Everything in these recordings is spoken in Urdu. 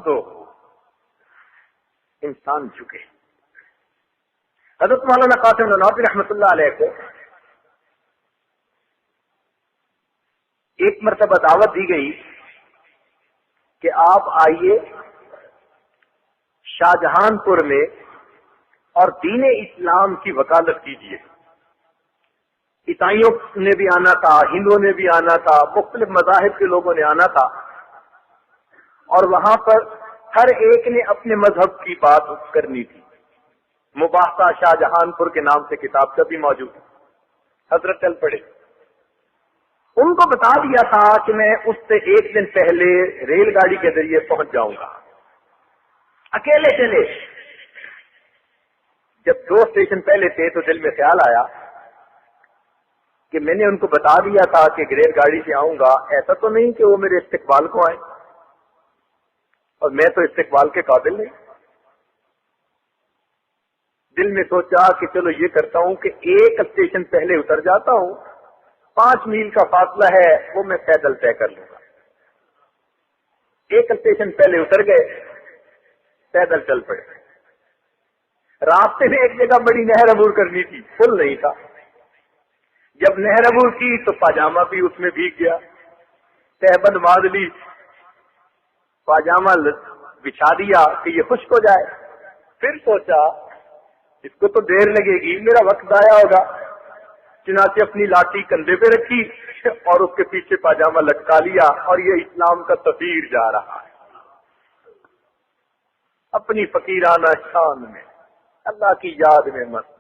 دو انسان جھکے. حضرت مولانا قاسم نانوتوی رحمۃ اللہ علیہ کو ایک مرتبہ دعوت دی گئی کہ آپ آئیے شاہجہان پور میں اور دین اسلام کی وکالت کیجیے. عیسائیوں نے بھی آنا تھا, ہندوؤں نے بھی آنا تھا, مختلف مذاہب کے لوگوں نے آنا تھا, اور وہاں پر ہر ایک نے اپنے مذہب کی بات کرنی تھی. مباحثہ شاہجہان پور کے نام سے کتاب کا بھی موجود ہے. حضرت چل پڑے. ان کو بتا دیا تھا کہ میں اس سے ایک دن پہلے ریل گاڑی کے ذریعے پہنچ جاؤں گا. اکیلے چلے. جب 2 اسٹیشن پہلے تھے تو دل میں خیال آیا کہ میں نے ان کو بتا دیا تھا کہ ریل گاڑی سے آؤں گا, ایسا تو نہیں کہ وہ میرے استقبال کو آئے, اور میں تو استقبال کے قابل نہیں. دل میں سوچا کہ چلو یہ کرتا ہوں کہ ایک اسٹیشن پہلے اتر جاتا ہوں, 5 میل کا فاصلہ ہے وہ میں پیدل طے کر لوں گا. ایک اسٹیشن پہلے اتر گئے, پیدل چل پڑے. راستے میں ایک جگہ بڑی نہر عبور کرنی تھی, پل نہیں تھا. جب نہر عبور کی تو پاجامہ بھی اس میں بھیگ گیا, تہبند باندھ لی, پاجامہ بچھا دیا کہ یہ خشک ہو جائے. پھر سوچا اس کو تو دیر لگے گی, میرا وقت ضائع ہوگا. چنانچہ اپنی لاٹھی کندھے پہ رکھی اور اس کے پیچھے پاجامہ لٹکا لیا, اور یہ اسلام کا سفیر جا رہا ہے اپنی فقیرانہ شان میں, اللہ کی یاد میں مست,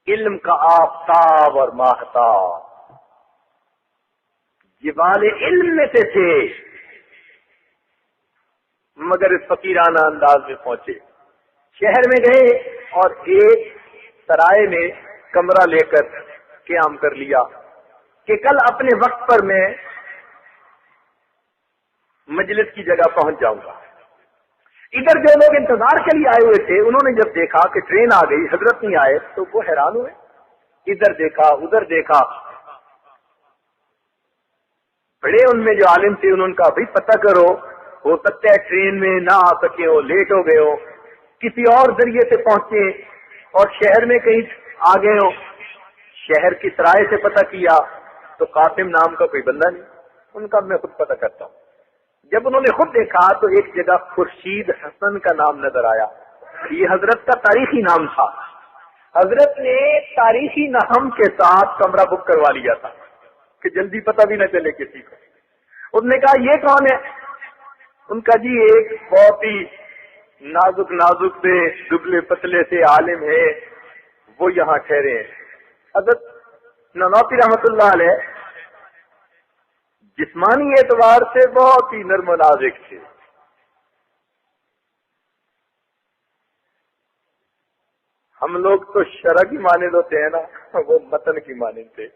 علم کا آفتاب اور ماہتاب. جبال علم میں سے تھے مگر اس فقیرانہ انداز میں پہنچے. شہر میں گئے اور ایک سرائے میں کمرہ لے کر قیام کر لیا کہ کل اپنے وقت پر میں مجلس کی جگہ پہنچ جاؤں گا. ادھر جو لوگ انتظار کے لیے آئے ہوئے تھے انہوں نے جب دیکھا کہ ٹرین آ گئی, حضرت نہیں آئے, تو وہ حیران ہوئے. ادھر دیکھا ادھر دیکھا. بڑے ان میں جو عالم تھے انہوں نے کہا بھائی پتہ کرو, ہو سکتا ہے ٹرین میں نہ آ سکے ہو, لیٹ ہو گئے ہو, کسی اور ذریعے سے پہنچے اور شہر میں کہیں آ گئے ہو. شہر کی سرائے سے پتہ کیا تو قاسم نام کا کوئی بندہ نہیں. ان کا میں خود پتہ کرتا ہوں. جب انہوں نے خود دیکھا تو ایک جگہ خورشید حسن کا نام نظر آیا. یہ حضرت کا تاریخی نام تھا. حضرت نے تاریخی نام کے ساتھ کمرہ بک کروا لیا تھا کہ جلدی پتہ بھی نہ چلے کسی کو. انہوں نے کہا یہ کون ہے؟ ان کا جی ایک بہت ہی نازک نازک سے دبلے پتلے سے عالم ہے, وہ یہاں ٹھہرے ہیں. حضرت نانوتوی رحمۃ اللہ علیہ جسمانی اعتبار سے بہت ہی نرم و نازک تھے. ہم لوگ تو شرع کی مانند ہوتے ہیں نا, وہ متن کی مانند تھے.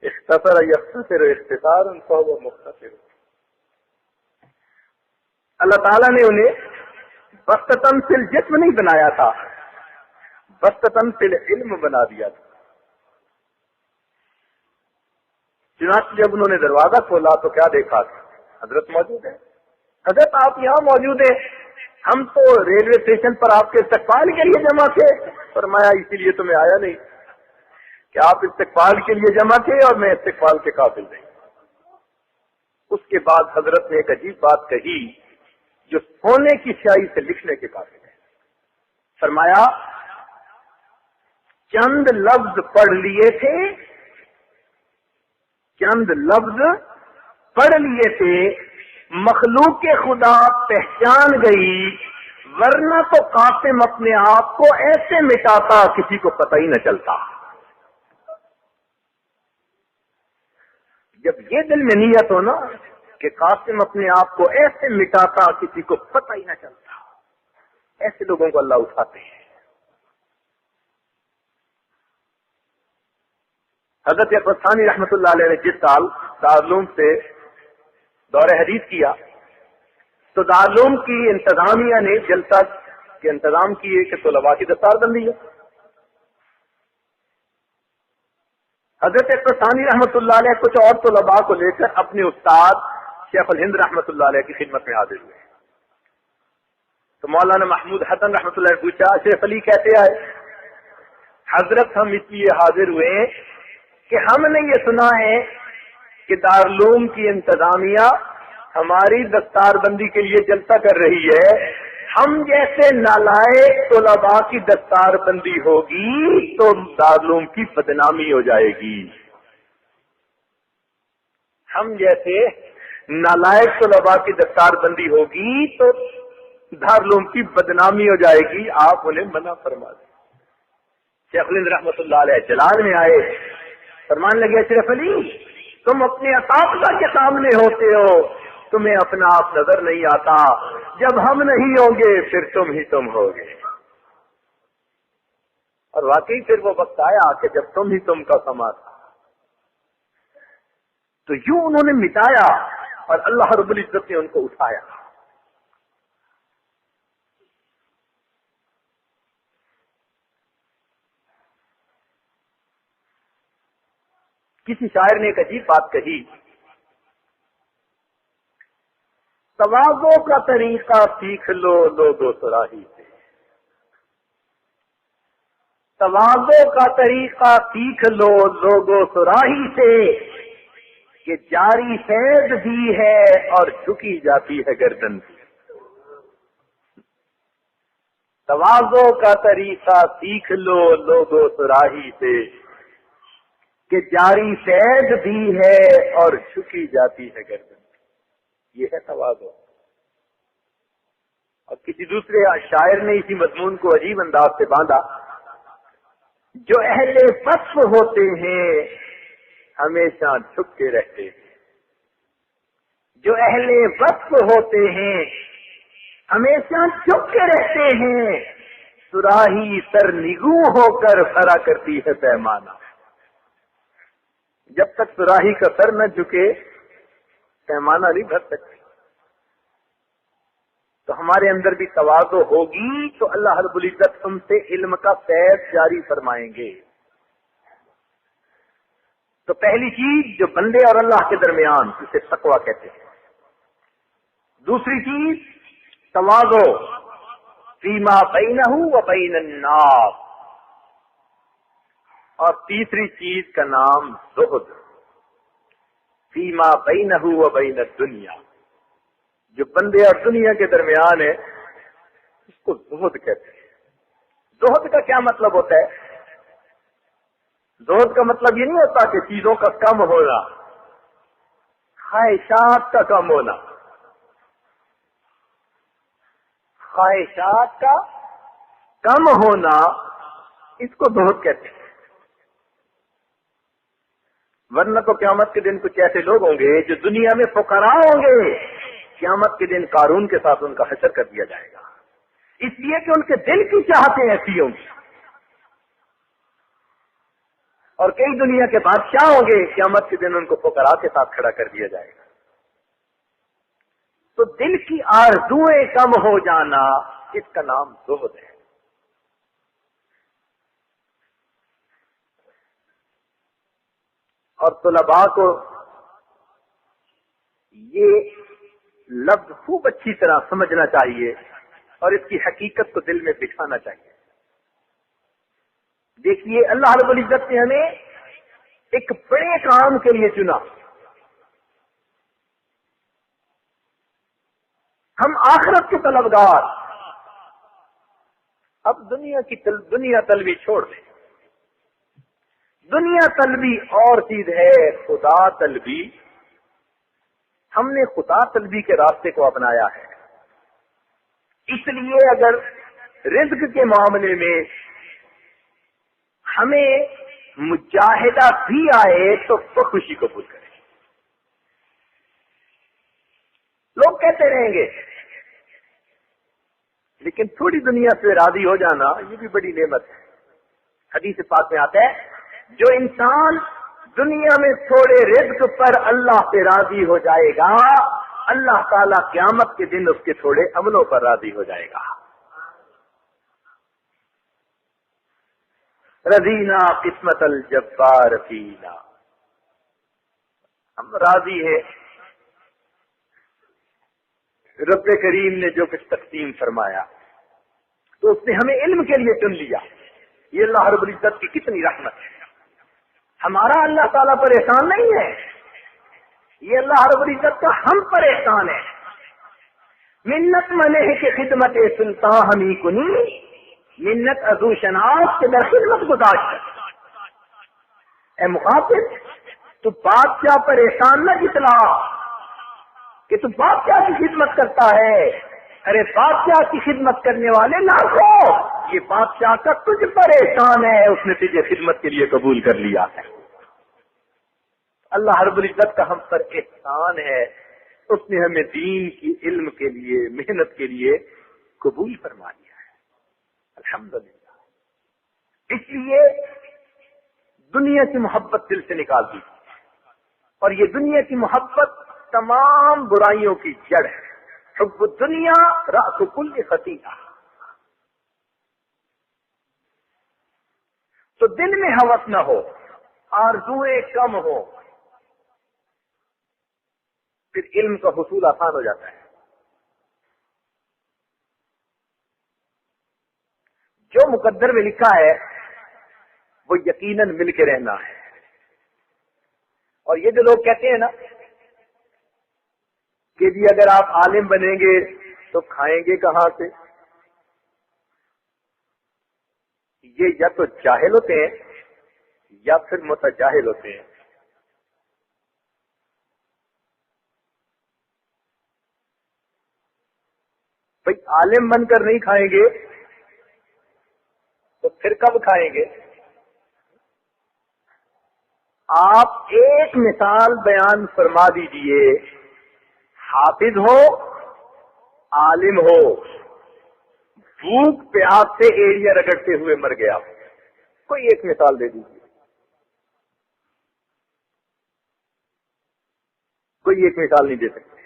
اختصر یختصر اختصار فهو مختصر. اللہ تعالیٰ نے انہیں بسطتاً فی الجسم نہیں بنایا تھا, بسطتاً فی العلم بنا دیا تھا. چنانچہ جب انہوں نے دروازہ کھولا تو کیا دیکھا تھا؟ حضرت موجود ہے. حضرت آپ یہاں موجود ہیں, ہم تو ریلوے اسٹیشن پر آپ کے استقبال کے لیے جمع تھے. فرمایا اسی لیے تو میں آیا نہیں کہ آپ استقبال کے لیے جمع تھے اور میں استقبال کے قابل نہیں. اس کے بعد حضرت نے ایک عجیب بات کہی جو سونے کی سیاہی سے لکھنے کے قابل ہے. فرمایا چند لفظ پڑھ لیے تھے, چند لفظ پڑھ لیے تھے, مخلوق کے خدا پہچان گئی, ورنہ تو قاسم اپنے آپ کو ایسے مٹاتا کسی کو پتہ ہی نہ چلتا. جب یہ دل میں نیت ہو نا کہ قاسم اپنے آپ کو ایسے مٹاتا کسی کو پتہ ہی نہ چلتا, ایسے لوگوں کو اللہ اٹھاتے ہیں. حضرت اکبر ثانی رحمۃ اللہ علیہ نے جس سال دارالعلوم سے دورہ حدیث کیا تو دارالعلوم کی انتظامیہ نے جلسہ کے انتظام کیے کہ طلباء کی دستار بندی ہے. حضرت قسطانی رحمۃ اللہ علیہ کچھ اور طلباء کو لے کر اپنے استاد شیخ الہند رحمۃ اللہ علیہ کی خدمت میں حاضر ہوئے. تو مولانا محمود حسن رحمۃ اللہ نے پوچھا اشرف علی کہتے آئے؟ حضرت ہم اس لیے حاضر ہوئے کہ ہم نے یہ سنا ہے کہ دارالعلوم کی انتظامیہ ہماری دستار بندی کے لیے جلسہ کر رہی ہے. ہم جیسے نالائق طلباء کی دستار بندی ہوگی تو دارالعلوم کی بدنامی ہو جائے گی. ہم جیسے نالائق طلباء کی دستار بندی ہوگی تو دارالعلوم کی بدنامی ہو جائے گی. آپ انہیں منع فرما دیں. شیخ الہند رحمۃ اللہ علیہ جلال میں آئے, فرمان لگے اشرف علی تم اپنے اساتذہ کے سامنے ہوتے ہو, تمہیں اپنا آپ نظر نہیں آتا. جب ہم نہیں ہوں گے پھر تم ہی تم ہوگے. اور واقعی پھر وہ وقت آیا کہ جب تم ہی تم کا سما تھا. تو یوں انہوں نے مٹایا اور اللہ رب العزت نے ان کو اٹھایا. کسی شاعر نے ایک عجیب بات کہی, تواضع کا طریقہ سیکھ لو لوگو سراہی سے. تواضع کا طریقہ سیکھ لو لوگو سراہی سے, کہ جاری فیض بھی ہے اور جھکی جاتی ہے گردن سے. تواضع کا طریقہ سیکھ لو لوگو سراہی سے, کہ جاری فیض بھی ہے اور جھکی جاتی ہے گردن. یہ ہے تواضع. اور کسی دوسرے شاعر نے اسی مضمون کو عجیب انداز سے باندھا, جو اہل وصف ہوتے ہیں ہمیشہ جھک کے رہتے ہیں. جو اہل وصف ہوتے ہیں ہمیشہ جھک کے رہتے ہیں. سراہی سرنگوں ہو کر بھرا کرتی ہے پیمانہ. جب تک سراہی کا سر نہ جھکے پیمانہ نہیں بھر سکتے. تو ہمارے اندر بھی تواضع ہوگی تو اللہ رب العزت تم سے علم کا فیض جاری فرمائیں گے. تو پہلی چیز جو بندے اور اللہ کے درمیان, اسے تقویٰ کہتے ہیں. دوسری چیز تواضع فیما بینہ و بین الناس. اور تیسری چیز کا نام زہد فیما بینہ و بین الدنیا. جو بندے اور دنیا کے درمیان ہے اس کو زہد کہتے ہیں. زہد کا کیا مطلب ہوتا ہے؟ زہد کا مطلب یہ نہیں ہوتا کہ چیزوں کا کم ہونا, خواہشات کا کم ہونا. خواہشات کا کم ہونا اس کو زہد کہتے ہیں. ورنہ تو قیامت کے دن کچھ ایسے لوگ ہوں گے جو دنیا میں فقراء ہوں گے, قیامت کے دن قارون کے ساتھ ان کا حشر کر دیا جائے گا, اس لیے کہ ان کے دل کی چاہتیں ایسی ہوں گی. اور کئی دنیا کے بادشاہ ہوں گے, قیامت کے دن ان کو فقراء کے ساتھ کھڑا کر دیا جائے گا. تو دل کی آرزوئیں کم ہو جانا, اس کا نام زہد ہے. اور طلباء کو یہ لفظ خوب اچھی طرح سمجھنا چاہیے اور اس کی حقیقت کو دل میں بٹھانا چاہیے. دیکھیے اللہ رب العزت نے ہمیں ایک بڑے کام کے لیے چنا. ہم آخرت کے طلبگار. اب دنیا طلبی چھوڑ دیں. دنیا طلبی اور چیز ہے, خدا طلبی. ہم نے خدا طلبی کے راستے کو اپنایا ہے. اس لیے اگر رزق کے معاملے میں ہمیں مجاہدہ بھی آئے تو خوشی قبول کریں. لوگ کہتے رہیں گے لیکن تھوڑی دنیا سے راضی ہو جانا یہ بھی بڑی نعمت ہے. حدیث پاک میں آتا ہے جو انسان دنیا میں تھوڑے رزق پر اللہ سے راضی ہو جائے گا, اللہ تعالیٰ قیامت کے دن اس کے تھوڑے عملوں پر راضی ہو جائے گا. رضینا قسمت الجبار فینا ہم راضی ہیں رب کریم نے جو کچھ تقسیم فرمایا تو اس نے ہمیں علم کے لیے چن لیا. یہ اللہ رب العزت کی کتنی رحمت ہے. ہمارا اللہ تعالیٰ پر احسان نہیں ہے، یہ اللہ رب العزت کا ہم پر احسان ہے. منت منے کہ خدمت سلطان ہمی کنی، منت ازو شناس کے در خدمت گزاشت. اے مخاطب، تو بادشاہ پر احسان نہ جتلا کہ تو بادشاہ کی خدمت کرتا ہے. ارے بادشاہ کی خدمت کرنے والے لاکھوں، یہ بادشاہ کا تجھ پر احسان ہے، اس نے تجھے خدمت کے لیے قبول کر لیا ہے. اللہ رب العزت کا ہم پر احسان ہے، اس نے ہمیں دین کی علم کے لیے محنت کے لیے قبول فرما لیا ہے. الحمدللہ. اس لیے دنیا کی محبت دل سے نکال دی، اور یہ دنیا کی محبت تمام برائیوں کی جڑ ہے. حب الدنیا رأس کل خطیئہ. تو دل میں ہوس نہ ہو، آرزویں کم ہو، پھر علم کا حصول آسان ہو جاتا ہے. جو مقدر میں لکھا ہے وہ یقیناً مل کے رہنا ہے. اور یہ جو لوگ کہتے ہیں نا کہ جی اگر آپ عالم بنیں گے تو کھائیں گے کہاں سے، یہ یا تو جاہل ہوتے ہیں یا پھر متجاہل ہوتے ہیں. بھئی عالم بن کر نہیں کھائیں گے تو پھر کب کھائیں گے؟ آپ ایک مثال بیان فرما دیجئے. حافظ ہو، عالم ہو، بھوک پیاس سے ایڑیاں رگڑتے ہوئے مر گیا، کوئی ایک مثال دے دیجیے. کوئی ایک مثال نہیں دے سکتے.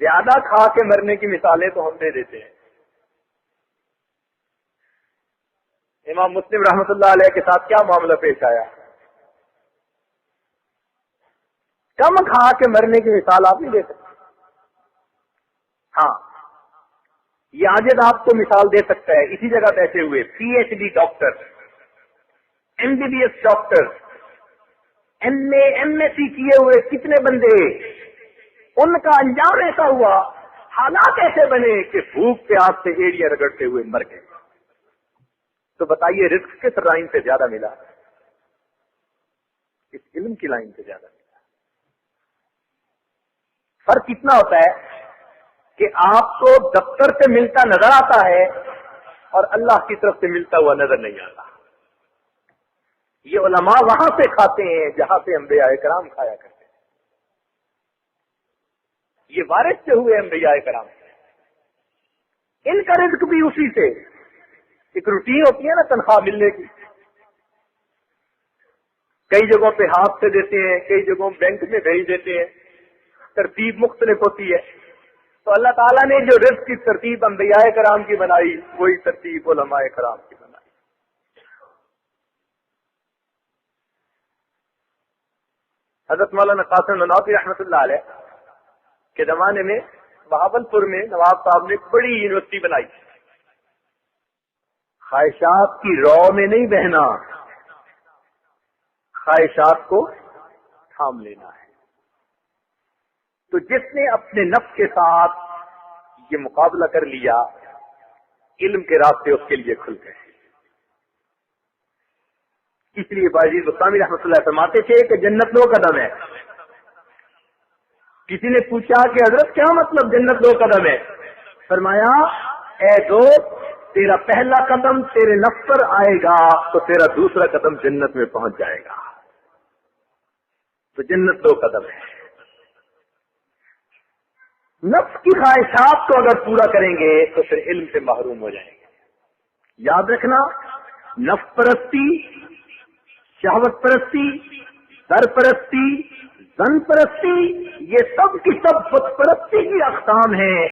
زیادہ کھا کے مرنے کی مثالیں تو ہم دے دیتے ہیں. امام مسلم رحمۃ اللہ علیہ کے ساتھ کیا معاملہ پیش آیا؟ کم کھا کے مرنے کی مثال آپ نہیں دے سکتے. ہاں، یہ آجد آپ کو مثال دے سکتا ہے اسی جگہ بیٹھے ہوئے P H D doctor, M B B S doctor, M S C کیے ہوئے کتنے بندے، ان کا انجام ایسا ہوا، حالات ایسے بنے کہ بھوک پیاس سے ایڑیاں رگڑتے ہوئے مر گئے. تو بتائیے رزق کس لائن سے زیادہ ملا؟ اس علم کی لائن سے زیادہ ملا. فرق اتنا ہوتا ہے کہ آپ کو دفتر سے ملتا نظر آتا ہے اور اللہ کی طرف سے ملتا ہوا نظر نہیں آتا. یہ علماء وہاں سے کھاتے ہیں جہاں سے انبیاء کرام کھایا کرتے ہیں. یہ وارث سے ہوئے انبیاء کرام، ان کا رزق بھی اسی سے. ایک روٹین ہوتی ہے نا تنخواہ ملنے کی، کئی جگہوں پہ ہاتھ سے دیتے ہیں، کئی جگہوں بینک میں بھیج دیتے ہیں، ترتیب مختلف ہوتی ہے. تو اللہ تعالیٰ نے جو رزق کی ترتیب انبیاء کرام کی بنائی، وہی ترتیب علماء کرام کی بنائی. حضرت مولانا قاسم نانوتوی رحمۃ اللہ علیہ کے زمانے میں بہاول پور میں نواب صاحب نے ایک بڑی یونیورسٹی بنائی. خواہشات کی رو میں نہیں بہنا، خواہشات کو تھام لینا ہے. تو جس نے اپنے نفس کے ساتھ یہ مقابلہ کر لیا، علم کے راستے اس کے لیے کھل گئے. اس لیے باجید بستامی رحمۃ اللہ فرماتے تھے کہ جنت 2 قدم ہے. کسی نے پوچھا کہ حضرت کیا مطلب جنت 2 قدم ہے؟ فرمایا اے دوست، تیرا پہلا قدم تیرے نفس پر آئے گا تو تیرا دوسرا قدم جنت میں پہنچ جائے گا. تو جنت 2 قدم ہے. نفس کی خواہشات کو اگر پورا کریں گے تو پھر علم سے محروم ہو جائیں گے. یاد رکھنا، نفس پرستی، شہوت پرستی، سرپرستی، زن پرستی، یہ سب کی سب بت پرستی کی اقسام ہیں.